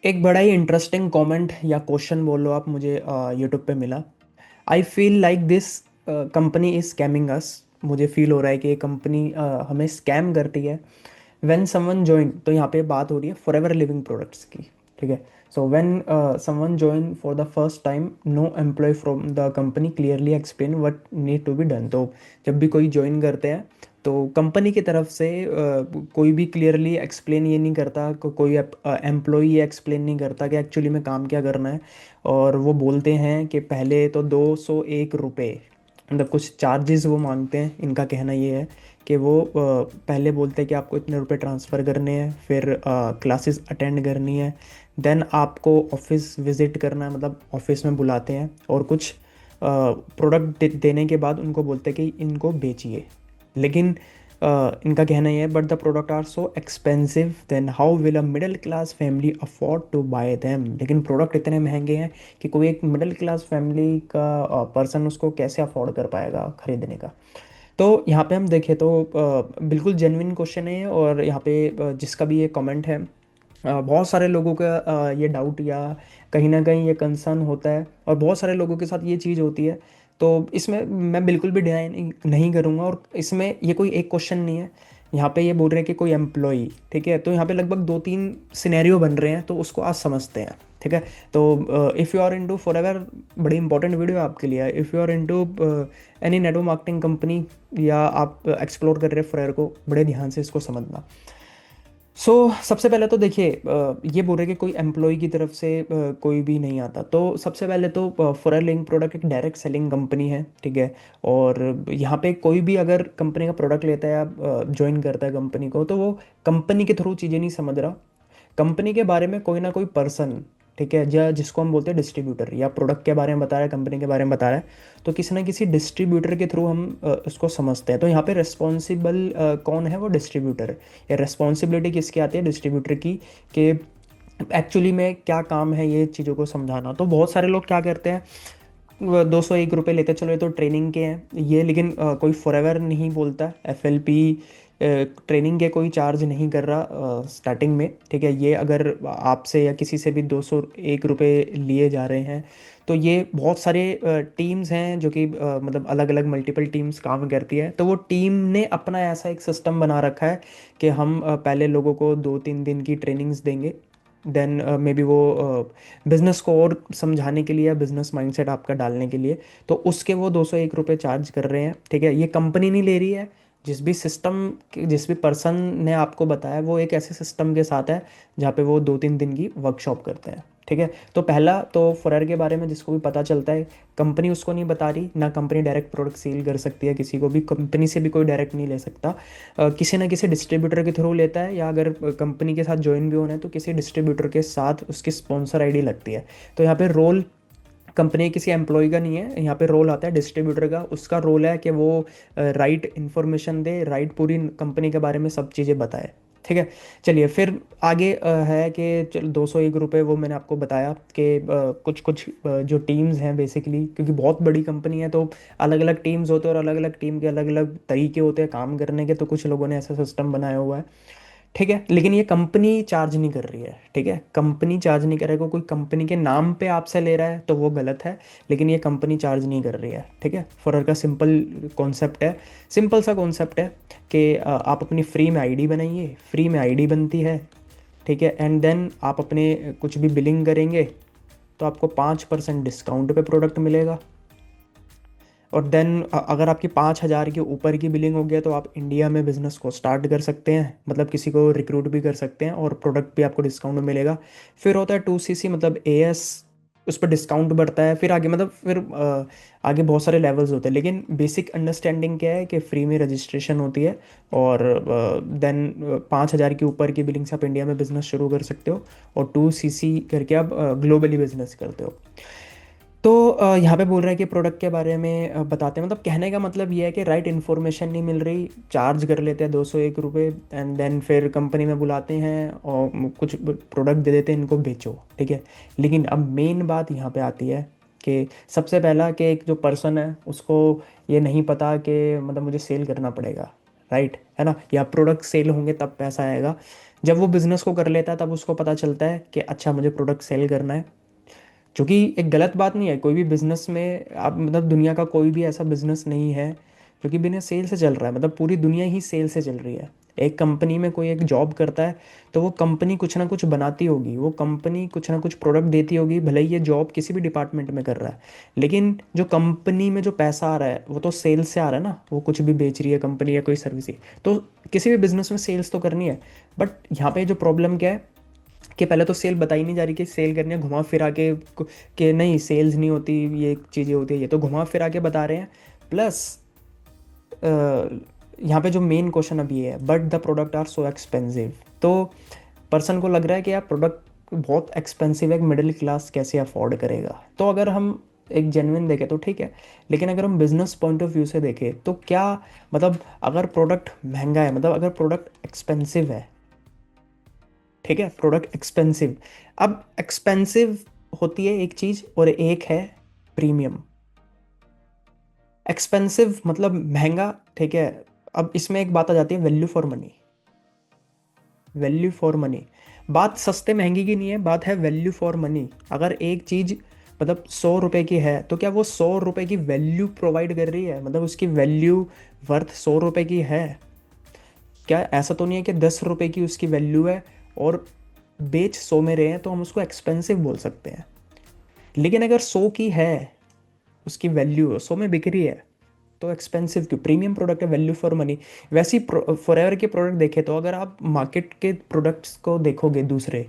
एक बड़ा ही इंटरेस्टिंग कमेंट या क्वेश्चन बोलो आप मुझे यूट्यूब पे मिला। I feel like this company is scamming us. मुझे फील हो रहा है कि ये कंपनी हमें स्कैम करती है। व्हेन समवन ज्वाइन, तो यहाँ पे बात हो रही है फॉरएवर लिविंग प्रोडक्ट्स की। ठीक है। So when someone join for the first time, no employ from the company clearly explain what need to be done. तो जब भी कोई ज्वाइन करते हैं तो कंपनी की तरफ से कोई भी क्लियरली एक्सप्लेन ये नहीं करता, कोई एम्प्लॉय ये एक्सप्लेन नहीं करता कि एक्चुअली में काम क्या करना है। और वो बोलते हैं कि पहले तो 201 रुपये, मतलब कुछ चार्जेस वो मांगते हैं। इनका कहना ये है कि वो पहले बोलते हैं कि आपको इतने रुपए ट्रांसफ़र करने हैं, फिर क्लासेस अटेंड करनी है, देन आपको ऑफिस विज़िट करना है, मतलब ऑफिस में बुलाते हैं और कुछ प्रोडक्ट देने के बाद उनको बोलते हैं कि इनको बेचिए। लेकिन इनका कहना ये है, but the product are so expensive, then how will a middle class family afford to buy them. लेकिन प्रोडक्ट इतने महंगे हैं कि कोई एक मिडिल क्लास फैमिली का पर्सन उसको कैसे अफोर्ड कर पाएगा खरीदने का। तो यहाँ पे हम देखें तो बिल्कुल जेन्युइन क्वेश्चन है। और यहाँ पे जिसका भी ये कमेंट है, बहुत सारे लोगों का ये डाउट या कहीं ना कहीं ये कंसर्न होता है, और बहुत सारे लोगों के साथ ये चीज़ होती है। तो इसमें मैं बिल्कुल भी डिनाई नहीं करूँगा। और इसमें ये कोई एक क्वेश्चन नहीं है। यहाँ पे ये बोल रहे हैं कि कोई एम्प्लॉई, ठीक है, तो यहाँ पे लगभग दो तीन सिनेरियो बन रहे हैं, तो उसको आज समझते हैं। ठीक है। तो if you are into Forever, बड़ी इंपॉर्टेंट वीडियो आपके लिए है। If you are into any network marketing company, या आप एक्सप्लोर कर रहे हैं फॉरएवर को, बड़े ध्यान से इसको समझना। सबसे पहले तो देखिए, ये बोल रहे कि कोई एम्प्लॉय की तरफ से कोई भी नहीं आता। तो सबसे पहले तो फॉरएवर लिंक प्रोडक्ट एक डायरेक्ट सेलिंग कंपनी है। ठीक है। और यहाँ पे कोई भी अगर कंपनी का प्रोडक्ट लेता है या ज्वाइन करता है कंपनी को, तो वो कंपनी के थ्रू चीज़ें नहीं समझ रहा। कंपनी के बारे में कोई ना कोई पर्सन, ठीक है, या जिसको हम बोलते हैं डिस्ट्रीब्यूटर, या प्रोडक्ट के बारे में बता रहा है, कंपनी के बारे में बता रहा है, तो किसी ना किसी डिस्ट्रीब्यूटर के थ्रू हम उसको समझते हैं। तो यहाँ पे रिस्पॉन्सिबल कौन है? वो डिस्ट्रीब्यूटर। या रिस्पॉन्सिबिलिटी किसकी आती है? डिस्ट्रीब्यूटर की। कि एक्चुअली में क्या काम है ये चीज़ों को समझाना। तो बहुत सारे लोग क्या करते हैं, 201 रुपये लेते हैं, चलो ये तो ट्रेनिंग के हैं ये। लेकिन कोई फॉरएवर नहीं बोलता, एफएलपी ट्रेनिंग के कोई चार्ज नहीं कर रहा स्टार्टिंग में। ठीक है। ये अगर आपसे या किसी से भी 201 रुपये लिए जा रहे हैं, तो ये बहुत सारे टीम्स हैं जो कि मतलब अलग अलग मल्टीपल टीम्स काम करती है। तो वो टीम ने अपना ऐसा एक सिस्टम बना रखा है कि हम पहले लोगों को 2-3 दिन की ट्रेनिंग्स देंगे, देन मे बी वो बिज़नेस को और समझाने के लिए या बिज़नेस माइंडसेट आपका डालने के लिए, तो उसके वो 201 रुपये चार्ज कर रहे हैं। ठीक है। ये कंपनी नहीं ले रही है। जिस भी सिस्टम, जिस भी पर्सन ने आपको बताया, वो एक ऐसे सिस्टम के साथ है जहाँ पे वो 2-3 दिन की वर्कशॉप करते हैं। ठीक है। तो पहला तो फॉरएर के बारे में जिसको भी पता चलता है, कंपनी उसको नहीं बता रही ना, कंपनी डायरेक्ट प्रोडक्ट सेल कर सकती है किसी को भी, कंपनी से भी कोई डायरेक्ट नहीं ले सकता। किसी ना किसी डिस्ट्रीब्यूटर के थ्रू लेता है, या अगर कंपनी के साथ ज्वाइन भी होना है तो किसी डिस्ट्रीब्यूटर के साथ उसकी स्पॉन्सर आईडी लगती है। तो यहाँ पे रोल कंपनी किसी एम्प्लॉय का नहीं है, यहाँ पे रोल आता है डिस्ट्रीब्यूटर का। उसका रोल है कि वो राइट इन्फॉर्मेशन दे, राइट पूरी कंपनी के बारे में सब चीज़ें बताए। ठीक है। चलिए फिर आगे है कि चल 201 रुपये वो मैंने आपको बताया कि कुछ कुछ जो टीम्स हैं बेसिकली, क्योंकि बहुत बड़ी कंपनी है तो अलग अलग टीम्स होते हैं, और अलग अलग टीम के अलग अलग तरीके होते हैं काम करने के। तो कुछ लोगों ने ऐसा सिस्टम बनाया हुआ है। ठीक है। लेकिन ये कंपनी चार्ज नहीं कर रही है। ठीक है। कंपनी चार्ज नहीं करेगा। कोई कंपनी के नाम पे आपसे ले रहा है तो वो गलत है, लेकिन ये कंपनी चार्ज नहीं कर रही है। ठीक है। फॉरर का सिंपल कॉन्सेप्ट है, सिंपल सा कॉन्सेप्ट है कि आप अपनी फ्री में आईडी बनाइए, फ्री में आईडी बनती है। ठीक है। एंड देन आप अपने कुछ भी बिलिंग करेंगे तो आपको 5% डिस्काउंट पे प्रोडक्ट मिलेगा। और देन अगर आपकी 5,000 के ऊपर की बिलिंग हो गया तो आप इंडिया में बिज़नेस को स्टार्ट कर सकते हैं, मतलब किसी को रिक्रूट भी कर सकते हैं, और प्रोडक्ट भी आपको डिस्काउंट में मिलेगा। फिर होता है 2CC, मतलब एएस, उस पर डिस्काउंट बढ़ता है। फिर आगे मतलब फिर आगे बहुत सारे लेवल्स होते हैं। लेकिन बेसिक अंडरस्टैंडिंग क्या है कि फ्री में रजिस्ट्रेशन होती है, और देन 5,000 के ऊपर की बिलिंग से आप इंडिया में बिज़नेस शुरू कर सकते हो, और 2CC करके आप ग्लोबली बिजनेस करते हो। तो यहाँ पे बोल रहा है कि प्रोडक्ट के बारे में बताते हैं, मतलब कहने का मतलब ये है कि राइट इन्फॉर्मेशन नहीं मिल रही, चार्ज कर लेते हैं 201 रुपये, एंड देन फिर कंपनी में बुलाते हैं और कुछ प्रोडक्ट दे देते हैं, इनको बेचो। ठीक है। लेकिन अब मेन बात यहाँ पे आती है कि सबसे पहला कि एक जो पर्सन है उसको ये नहीं पता कि मतलब मुझे सेल करना पड़ेगा, राइट है ना, या प्रोडक्ट सेल होंगे तब पैसा आएगा। जब वो बिजनेस को कर लेता है तब उसको पता चलता है कि अच्छा मुझे प्रोडक्ट सेल करना है, जो कि एक गलत बात नहीं है। कोई भी बिजनेस में आप मतलब दुनिया का कोई भी ऐसा बिजनेस नहीं है जो कि बिना सेल से चल रहा है, मतलब पूरी दुनिया ही सेल से चल रही है। एक कंपनी में कोई एक जॉब करता है तो वो कंपनी कुछ ना कुछ बनाती होगी, वो कंपनी कुछ ना कुछ प्रोडक्ट देती होगी, भले ही ये जॉब किसी भी डिपार्टमेंट में कर रहा है, लेकिन जो कंपनी में जो पैसा आ रहा है वो तो सेल्स से आ रहा है ना, वो कुछ भी बेच रही है कंपनी या कोई सर्विस ही। तो किसी भी बिजनेस में सेल्स तो करनी है। बट यहाँ पे जो प्रॉब्लम क्या है कि पहले तो सेल बताई नहीं जा रही कि सेल करनी है, घुमा फिरा के कि नहीं सेल्स नहीं होती, ये चीज़ें होती है, ये तो घुमा फिरा के बता रहे हैं। प्लस यहाँ पे जो मेन क्वेश्चन अभी है, but the product are so expensive. तो पर्सन को लग रहा है कि यार प्रोडक्ट बहुत एक्सपेंसिव है, मिडिल क्लास कैसे अफोर्ड करेगा। तो अगर हम एक जेन्युइन देखें तो ठीक है, लेकिन अगर हम बिजनेस पॉइंट ऑफ व्यू से देखें तो क्या मतलब, अगर प्रोडक्ट महंगा है, मतलब अगर प्रोडक्ट एक्सपेंसिव है, ठीक है, प्रोडक्ट एक्सपेंसिव, अब एक्सपेंसिव होती है एक चीज और एक है प्रीमियम। एक्सपेंसिव मतलब महंगा, ठीक है। अब इसमें एक बात आ जाती है value for money. Value for money, बात सस्ते महंगी की नहीं है, बात है वैल्यू फॉर मनी। अगर एक चीज मतलब 100 रुपए की है तो क्या वो 100 रुपए की वैल्यू प्रोवाइड कर रही है, मतलब उसकी वैल्यू वर्थ 100 रुपए की है। क्या ऐसा तो नहीं है कि 10 रुपए की उसकी वैल्यू है और बेच 100 में रहे हैं तो हम उसको एक्सपेंसिव बोल सकते हैं। लेकिन अगर 100 की है उसकी वैल्यू, 100 में बिक रही है, तो एक्सपेंसिव क्यों? प्रीमियम प्रोडक्ट है, वैल्यू फॉर मनी। वैसे ही फॉरएवर के प्रोडक्ट देखे तो अगर आप मार्केट के प्रोडक्ट्स को देखोगे दूसरे,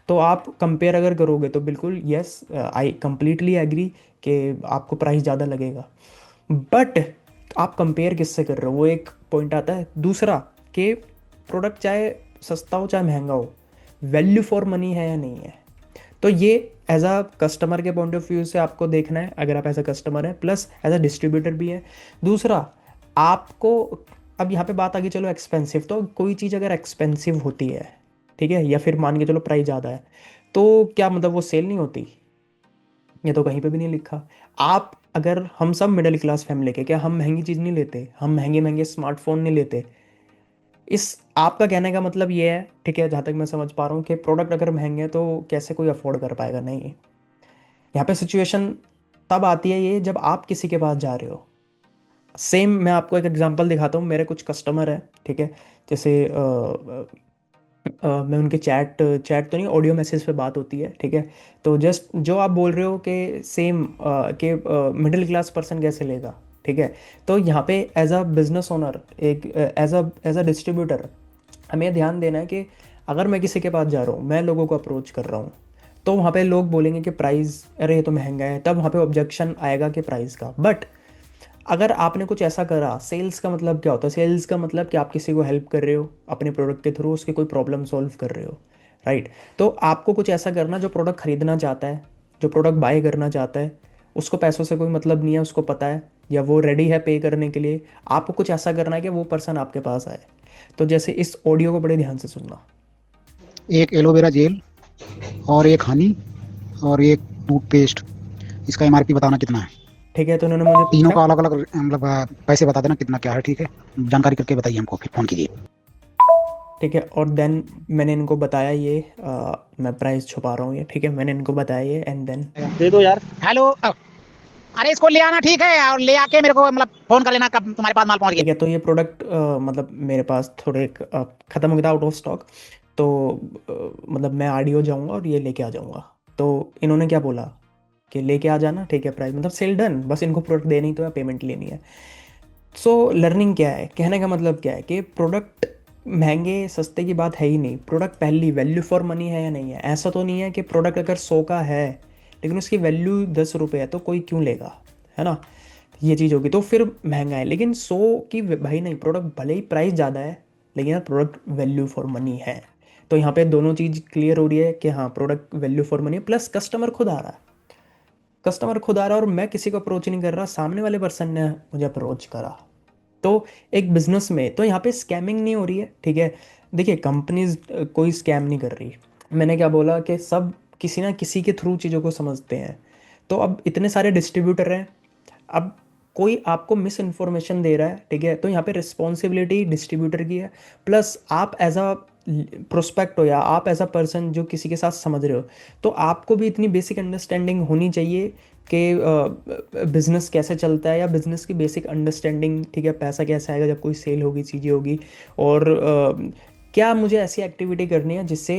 तो आप कंपेयर अगर करोगे तो बिल्कुल यस, आई कंप्लीटली एग्री कि आपको प्राइस ज़्यादा लगेगा। बट आप कंपेयर किससे कर रहे हो, वो एक पॉइंट आता है। दूसरा कि प्रोडक्ट चाहे सस्ता हो चाहे महंगा हो, वैल्यू फॉर मनी है या नहीं है। तो ये एज अ कस्टमर के पॉइंट ऑफ व्यू से आपको देखना है, अगर आप एज अ कस्टमर है, प्लस एज अ डिस्ट्रीब्यूटर भी है। दूसरा आपको, अब यहाँ पे बात आ गई चलो एक्सपेंसिव, तो कोई चीज़ अगर एक्सपेंसिव होती है, ठीक है, या फिर मान के चलो प्राइस ज़्यादा है, तो क्या मतलब वो सेल नहीं होती? ये तो कहीं पे भी नहीं लिखा। आप अगर, हम सब मिडिल क्लास फैमिली के, क्या हम महंगी चीज़ नहीं लेते, हम महंगे महंगे स्मार्टफोन नहीं लेते? इस आपका कहने का मतलब ये है, ठीक है, जहाँ तक मैं समझ पा रहा हूँ कि प्रोडक्ट अगर महंगे हैं तो कैसे कोई अफोर्ड कर पाएगा? नहीं। यहाँ पे सिचुएशन तब आती है ये जब आप किसी के पास जा रहे हो। सेम मैं आपको एक एग्जांपल दिखाता हूँ, मेरे कुछ कस्टमर है, ठीक है, जैसे मैं उनके चैट चैट तो नहीं, ऑडियो मैसेज पे बात होती है, ठीक है। तो जस्ट जो आप बोल रहे हो कि सेम कि मिडिल क्लास पर्सन कैसे लेगा, ठीक है। तो यहाँ पे एज अ बिजनेस ओनर, एक एज अ डिस्ट्रीब्यूटर, हमें ये ध्यान देना है कि अगर मैं किसी के पास जा रहा हूँ, मैं लोगों को अप्रोच कर रहा हूँ, तो वहाँ पे लोग बोलेंगे कि प्राइस, अरे ये तो महंगा है, तब वहाँ पे ऑब्जेक्शन आएगा कि प्राइस का। बट अगर आपने कुछ ऐसा करा, सेल्स का मतलब क्या होता है? सेल्स का मतलब कि आप किसी को हेल्प कर रहे हो अपने प्रोडक्ट के थ्रू, उसकी कोई प्रॉब्लम सॉल्व कर रहे हो, राइट। तो आपको कुछ ऐसा करना, जो प्रोडक्ट खरीदना चाहता है, जो प्रोडक्ट बाय करना चाहता है, उसको पैसों से कोई मतलब नहीं है, उसको पता है, या वो रेडी है पे करने के लिए। आपको कुछ ऐसा करना है कि वो पर्सन आपके पास आए। तो जैसे इस ऑडियो को बड़े ध्यान से सुनना। एक एलोवेरा जेल और एक हनी और एक टूथपेस्ट। इसका एमआरपी बताना कितना है? ठीक है, तो उन्होंने मुझे तीनों पूछा, का अलग अलग मतलब पैसे बता देना कितना क्या है, ठीक है? जानकारी करके बताइए हमको, फिर फोन कीजिए। ठीक है, और देन मैंने इनको बताया ये, मैं प्राइस छुपा रहा हूँ ये, ठीक है, मैंने इनको बताया ये, एंड देन दे दो यार। हेलो अरे इसको ले आना, ठीक है, और ले आके मेरे को मतलब फोन कर लेना कब तुम्हारे पास माल पहुंच गया। ठीक है। तो ये प्रोडक्ट मतलब मेरे पास थोड़े ख़त्म हो गया था, आउट ऑफ स्टॉक। तो मतलब मैं आरडीओ जाऊंगा और ये लेके आ जाऊंगा। तो इन्होंने क्या बोला कि लेके आ जाना, ठीक है, प्राइस मतलब सेल डन, बस इनको प्रोडक्ट देनी ही तो है, पेमेंट लेनी है। सो लर्निंग क्या है, कहने का मतलब क्या है कि प्रोडक्ट महंगे सस्ते की बात है ही नहीं। प्रोडक्ट पहली वैल्यू फॉर मनी है या नहीं है। ऐसा तो नहीं है कि प्रोडक्ट अगर 100 का है लेकिन उसकी वैल्यू 10 रुपये है तो कोई क्यों लेगा, है ना। ये चीज़ होगी तो फिर महंगा है। लेकिन 100 की भाई नहीं, प्रोडक्ट भले ही प्राइस ज़्यादा है लेकिन यार प्रोडक्ट वैल्यू फॉर मनी है। तो यहाँ पे दोनों चीज़ क्लियर हो रही है कि हाँ प्रोडक्ट वैल्यू फॉर मनी है, प्लस कस्टमर खुद आ रहा है। कस्टमर खुद आ रहा है और मैं किसी को अप्रोच नहीं कर रहा, सामने वाले पर्सन ने मुझे अप्रोच करा। तो एक बिजनेस में तो यहाँ पे स्कैमिंग नहीं हो रही है, ठीक है। देखिए कंपनीज कोई स्कैम नहीं कर रही। मैंने क्या बोला कि सब किसी ना किसी के थ्रू चीज़ों को समझते हैं। तो अब इतने सारे डिस्ट्रीब्यूटर हैं, अब कोई आपको मिस इन्फॉर्मेशन दे रहा है, ठीक है, तो यहाँ पे रिस्पॉन्सिबिलिटी डिस्ट्रीब्यूटर की है। प्लस आप एज अ प्रोस्पेक्ट हो या आप एज अ पर्सन जो किसी के साथ समझ रहे हो, तो आपको भी इतनी बेसिक अंडरस्टैंडिंग होनी चाहिए कि बिज़नेस कैसे चलता है, या बिज़नेस की बेसिक अंडरस्टैंडिंग, ठीक है, पैसा कैसे आएगा जब कोई सेल होगी, चीज़ें होगी, और क्या मुझे ऐसी एक्टिविटी करनी है जिससे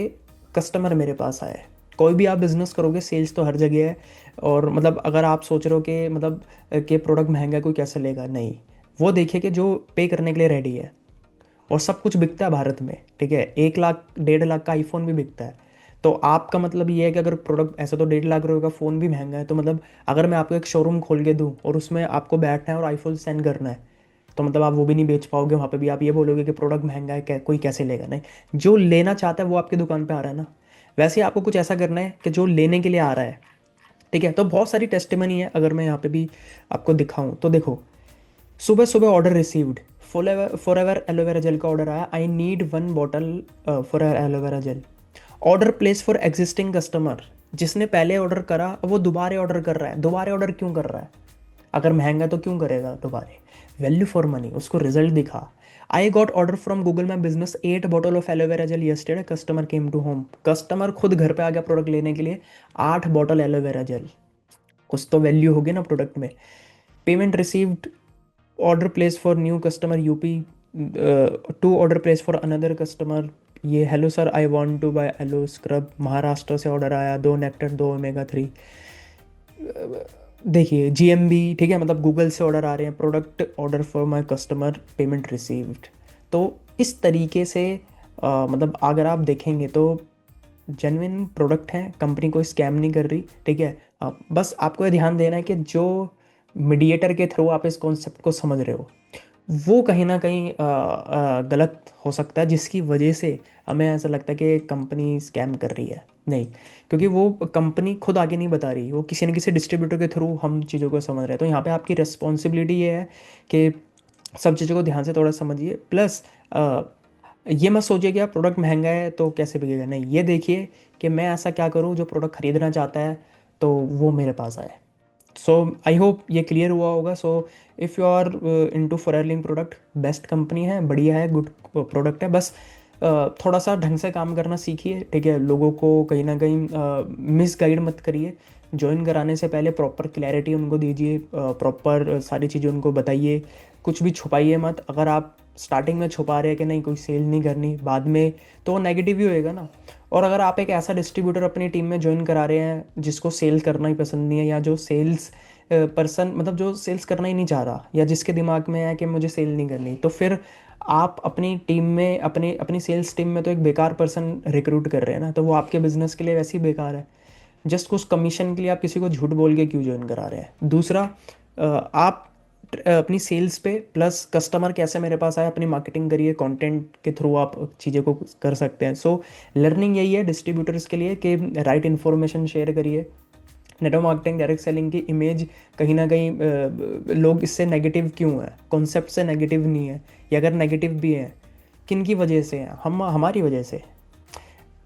कस्टमर मेरे पास आए। कोई भी आप बिज़नेस करोगे, सेल्स तो हर जगह है। और मतलब अगर आप सोच रहे हो कि मतलब कि प्रोडक्ट महंगा है कोई कैसे लेगा, नहीं, वो देखिए कि जो पे करने के लिए रेडी है। और सब कुछ बिकता है भारत में, ठीक है, 1 लाख 1.5 लाख का आईफोन भी बिकता है। तो आपका मतलब ये है कि अगर प्रोडक्ट ऐसा, तो 1.5 लाख रुपए का फ़ोन भी महंगा है, तो मतलब अगर मैं आपको एक शोरूम खोल के दूँ और उसमें आपको बैठना है और आईफोन सेंड करना है, तो मतलब आप वो भी नहीं बेच पाओगे, वहाँ पे भी आप ये बोलोगे कि प्रोडक्ट महंगा है, कोई कैसे लेगा। नहीं, जो लेना चाहता है वो आपकी दुकान पे आ रहा है ना। वैसे ही आपको कुछ ऐसा करना है कि जो लेने के लिए आ रहा है, ठीक है। तो बहुत सारी टेस्टिमनी है, अगर मैं यहाँ पे भी आपको दिखाऊं तो देखो, सुबह सुबह order received, for ever aloe vera gel का ऑर्डर आया, I need 1 bottle for aloe vera gel. Order place for existing customer, जिसने पहले ऑर्डर करा वो दोबारा ऑर्डर कर रहा है। दोबारा ऑर्डर क्यों कर रहा है? अगर महंगा तो क्यों करेगा दोबारा? वैल्यू फॉर मनी, उसको रिजल्ट दिखा। I got order from Google My Business 8 bottle of aloe vera gel yesterday, customer came to home. Customer खुद घर पे आ गया प्रोडक्ट लेने के लिए, 8 बॉटल एलोवेरा जेल। कुछ तो वैल्यू होगी ना प्रोडक्ट में। Payment received, order place for new customer UP, 2 order place for another customer. ये hello sir I want to buy aloe scrub, Maharashtra से ऑर्डर आया, 2 नेक्टर 2 ओमेगा 3। देखिए जीएमबी, ठीक है, मतलब गूगल से ऑर्डर आ रहे हैं, product order for my customer, payment received. तो इस तरीके से मतलब अगर आप देखेंगे तो जेन्युइन प्रोडक्ट है, कंपनी कोई स्कैम नहीं कर रही, ठीक है। बस आपको ये ध्यान देना है कि जो मीडिएटर के थ्रू आप इस कॉन्सेप्ट को समझ रहे हो, वो कहीं ना कहीं गलत हो सकता है, जिसकी वजह से हमें ऐसा लगता है कि कंपनी स्कैम कर रही है। नहीं, क्योंकि वो कंपनी खुद आगे नहीं बता रही, वो किसी न किसी डिस्ट्रीब्यूटर के थ्रू हम चीज़ों को समझ रहे हैं। तो यहाँ पे आपकी रिस्पॉन्सिबिलिटी ये है कि सब चीज़ों को ध्यान से थोड़ा समझिए। प्लस ये मत सोचिए कि आप प्रोडक्ट महंगा है तो कैसे बिकेगा, नहीं, ये देखिए कि मैं ऐसा क्या करूँ जो प्रोडक्ट खरीदना चाहता है तो वो मेरे पास आए। सो आई होप ये क्लियर हुआ होगा। So if you are into Forever Living product, best company है, बढ़िया है, गुड प्रोडक्ट है। बस थोड़ा सा ढंग से काम करना सीखिए, ठीक है। लोगों को कहीं ना कहीं मिस गाइड मत करिए। ज्वाइन कराने से पहले प्रॉपर क्लैरिटी उनको दीजिए, प्रॉपर सारी चीज़ें उनको बताइए, कुछ भी छुपाइए मत। अगर आप स्टार्टिंग में छुपा रहे हैं कि नहीं कोई सेल नहीं करनी, बाद में तो वो नेगेटिव ही होएगा ना। और अगर आप एक ऐसा डिस्ट्रीब्यूटर अपनी टीम में ज्वाइन करा रहे हैं जिसको सेल करना ही पसंद नहीं है, या जो सेल्स पर्सन, मतलब जो सेल्स करना ही नहीं चाह रहा, या जिसके दिमाग में है कि मुझे सेल नहीं करनी, तो फिर आप अपनी टीम में, अपनी अपनी सेल्स टीम में तो एक बेकार पर्सन रिक्रूट कर रहे हैं ना, तो वो आपके बिजनेस के लिए वैसे ही बेकार है। जस्ट कुछ कमीशन के लिए आप किसी को झूठ बोल के क्यों ज्वाइन करा रहे हैं? दूसरा, आप अपनी सेल्स पे प्लस कस्टमर कैसे मेरे पास आए, अपनी मार्केटिंग करिए, कंटेंट के थ्रू आप चीज़ें को कर सकते हैं। सो लर्निंग यही है डिस्ट्रीब्यूटर्स के लिए कि राइट इन्फॉर्मेशन शेयर करिए। नेटवर्क मार्केटिंग, डायरेक्ट सेलिंग की इमेज कहीं ना कहीं लोग इससे नेगेटिव क्यों है, कॉन्सेप्ट से नेगेटिव नहीं है, या अगर नेगेटिव भी है किन की वजह से है, हम हमारी वजह से।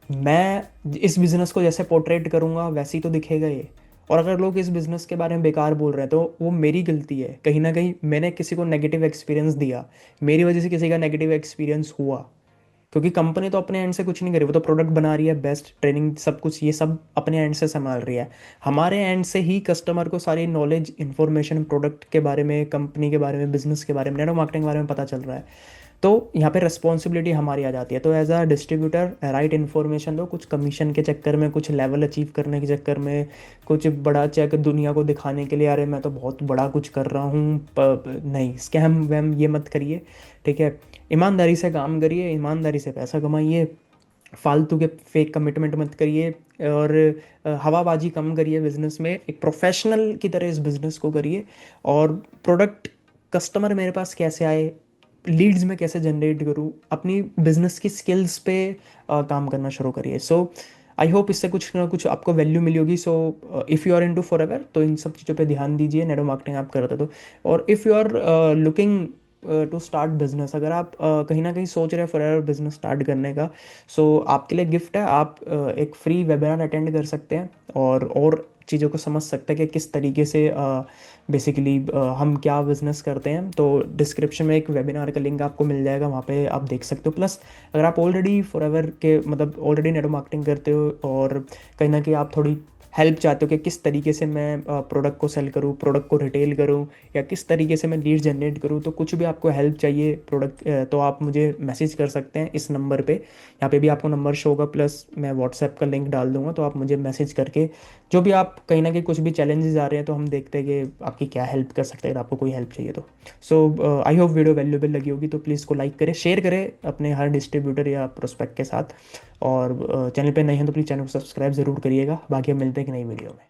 मैं इस बिज़नेस को जैसे पोर्ट्रेट करूँगा वैसे ही तो दिखेगा ये। और अगर लोग इस बिज़नेस के बारे में बेकार बोल रहे हैं तो वो मेरी गलती है, कहीं ना कहीं मैंने किसी को नेगेटिव एक्सपीरियंस दिया, मेरी वजह से किसी का नेगेटिव एक्सपीरियंस हुआ। क्योंकि कंपनी तो अपने एंड से कुछ नहीं करी, वो तो प्रोडक्ट बना रही है, बेस्ट ट्रेनिंग सब कुछ ये सब अपने एंड से संभाल रही है। हमारे एंड से ही कस्टमर को सारी नॉलेज, इन्फॉर्मेशन प्रोडक्ट के बारे में, कंपनी के बारे में, बिजनेस के बारे में, नेटवर्क मार्केटिंग के बारे में पता चल रहा है। तो यहाँ पे रिस्पॉन्सिबिलिटी हमारी आ जाती है। तो as a distributor right information दो, कुछ कमीशन के चक्कर में, कुछ लेवल अचीव करने के चक्कर में, कुछ बड़ा चेक दुनिया को दिखाने के लिए, अरे मैं तो बहुत बड़ा कुछ कर रहा हूँ, नहीं, स्कैम वैम ये मत करिए, ठीक है। ईमानदारी से काम करिए, ईमानदारी से पैसा कमाइए, फालतू के फेक कमिटमेंट मत करिए, और हवाबाजी कम करिए बिजनेस में, एक प्रोफेशनल की तरह इस बिजनेस को करिए। और प्रोडक्ट, कस्टमर मेरे पास कैसे आए, लीड्स में कैसे जनरेट करूँ, अपनी बिजनेस की स्किल्स पे काम करना शुरू करिए। सो आई होप इससे कुछ ना कुछ आपको वैल्यू मिली होगी। So if you are into Forever, तो इन सब चीज़ों पे ध्यान दीजिए, नेटवर्क मार्केटिंग आप करते तो। और if you are looking to start business, अगर आप कहीं ना कहीं सोच रहे हैं फॉरएवर बिजनेस स्टार्ट करने का, सो आपके लिए गिफ्ट है, आप एक फ्री वेबिनार अटेंड कर सकते हैं, और चीज़ों को समझ सकता है कि किस तरीके से बेसिकली हम क्या बिज़नेस करते हैं। तो डिस्क्रिप्शन में एक वेबिनार का लिंक आपको मिल जाएगा, वहाँ पे आप देख सकते हो। प्लस अगर आप ऑलरेडी फॉरएवर के मतलब ऑलरेडी नेटवर्क मार्केटिंग करते हो और कहीं ना कहीं आप थोड़ी हेल्प चाहते हो कि किस तरीके से मैं प्रोडक्ट को सेल करूँ, प्रोडक्ट को रिटेल करूँ, या किस तरीके से मैं लीड जनरेट करूँ, तो कुछ भी आपको हेल्प चाहिए प्रोडक्ट तो आप मुझे मैसेज कर सकते हैं इस नंबर पे। यहाँ पे भी आपको नंबर शो होगा, प्लस मैं व्हाट्सएप का लिंक डाल दूंगा, तो आप मुझे मैसेज करके जो भी आप कहीं ना कहीं कुछ भी चैलेंजेस आ रहे हैं तो हम देखते हैं कि आपकी क्या हेल्प कर सकते हैं, अगर आपको कोई हेल्प चाहिए तो। सो आई होप वीडियो वैल्यूएबल लगी होगी, तो प्लीज़ को लाइक करें, शेयर करें अपने हर डिस्ट्रीब्यूटर या प्रोस्पेक्ट के साथ। और चैनल पे नए हैं तो प्लीज़ चैनल को सब्सक्राइब ज़रूर करिएगा। बाकी हम मिलते हैं कि नई वीडियो में।